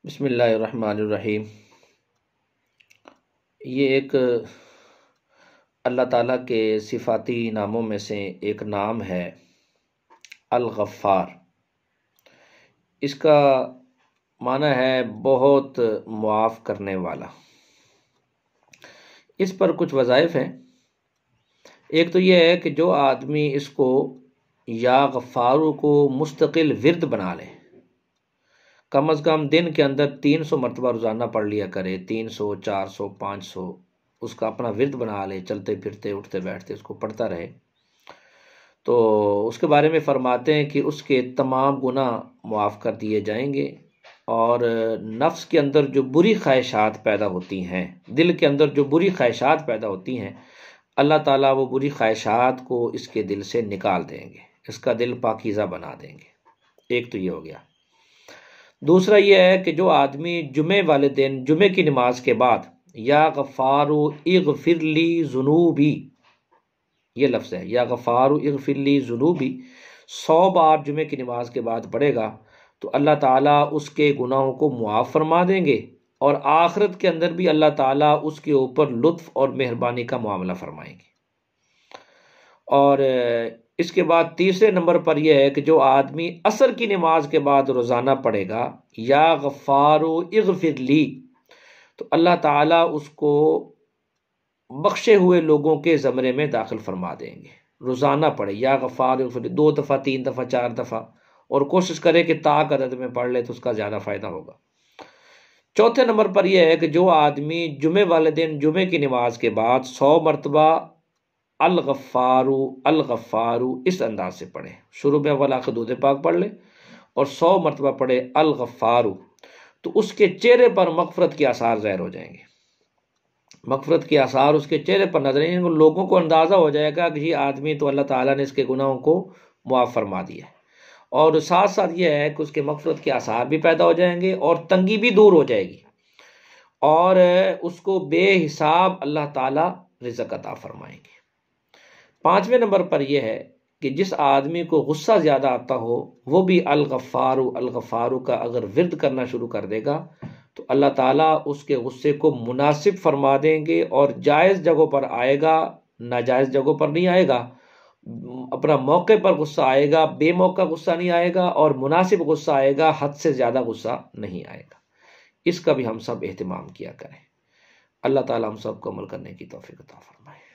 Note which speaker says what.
Speaker 1: بسم اللہ الرحمن الرحیم۔ یہ ایک اللہ تعالیٰ کے صفاتی ناموں میں سے ایک نام ہے الغفار۔ اس کا معنی ہے بہت معاف کرنے والا۔ اس پر کچھ وظائف ہیں۔ ایک تو یہ ہے کہ جو آدمی اس کو یا غفارو کو مستقل ورد بنا لے، کم از کم دن کے اندر 300 مرتبہ روزانہ پڑھ لیا کرے، 300 400 500 اس کا اپنا ورد بنا لے، چلتے پھرتے اٹھتے بیٹھتے اس کو پڑھتا رہے، تو اس کے بارے میں فرماتے ہیں کہ اس کے تمام گناہ معاف کر دیے جائیں گے، اور نفس کے اندر جو بری خواہشات پیدا ہوتی ہیں، دل کے اندر جو بری خواہشات پیدا ہوتی ہیں، اللہ تعالیٰ وہ بری خواہشات کو اس کے دل سے نکال دیں گے، اس کا دل پاکیزہ بنا دیں گے۔ ایک تو یہ ہو گیا۔ دوسرا یہ ہے کہ جو آدمی جمعے والے دن جمعے کی نماز کے بعد یا غفارو اغفر لی ذنوبی، یہ لفظ ہے یا غفارو اغفر لی ذنوبی، 100 بار جمعے کی نماز کے بعد پڑھے گا تو اللہ تعالیٰ اس کے گناہوں کو معاف فرما دیں گے، اور آخرت کے اندر بھی اللہ تعالیٰ اس کے اوپر لطف اور مہربانی کا معاملہ فرمائیں گے۔ اور اس کے بعد تیسرے نمبر پر یہ ہے کہ جو آدمی عصر کی نماز کے بعد روزانہ پڑھے گا یا غفارو اغفر لی، تو اللہ تعالیٰ اس کو بخشے ہوئے لوگوں کے زمرے میں داخل فرما دیں گے۔ روزانہ پڑھے یا غفار اغفر لی، 2 دفعہ 3 دفعہ 4 دفعہ، اور کوشش کرے کہ طاق عدد میں پڑھ لے تو اس کا زیادہ فائدہ ہوگا۔ چوتھے نمبر پر یہ ہے کہ جو آدمی جمعے والے دن جمعے کی نماز کے بعد 100 مرتبہ الغفارو الغفارو اس انداز سے پڑھے، شروع میں اول آخر درود پاک پڑھ لے اور 100 مرتبہ پڑھے الغفارو، تو اس کے چہرے پر مغفرت کے آثار ظاہر ہو جائیں گے۔ مغفرت کے آثار اس کے چہرے پر نظر آئیں گے، لوگوں کو اندازہ ہو جائے گا کہ یہ آدمی تو اللہ تعالیٰ نے اس کے گناہوں کو معاف فرما دیا ہے، اور ساتھ ساتھ یہ ہے کہ اس کے مغفرت کے آثار بھی پیدا ہو جائیں گے اور تنگی بھی دور ہو جائے گی، اور اس کو بے حساب اللہ تعالیٰ رزق عطا فرمائیں گے۔ 5ویں نمبر پر یہ ہے کہ جس آدمی کو غصہ زیادہ آتا ہو وہ بھی الغفارو الغفارو کا اگر ورد کرنا شروع کر دے گا تو اللہ تعالیٰ اس کے غصے کو مناسب فرما دیں گے، اور جائز جگہوں پر آئے گا، ناجائز جگہوں پر نہیں آئے گا، اپنا موقع پر غصہ آئے گا، بے موقع غصہ نہیں آئے گا، اور مناسب غصہ آئے گا، حد سے زیادہ غصہ نہیں آئے گا۔ اس کا بھی ہم سب اہتمام کیا کریں۔ اللہ تعالیٰ ہم سب کو عمل کرنے کی توفیق عطا فرمائے۔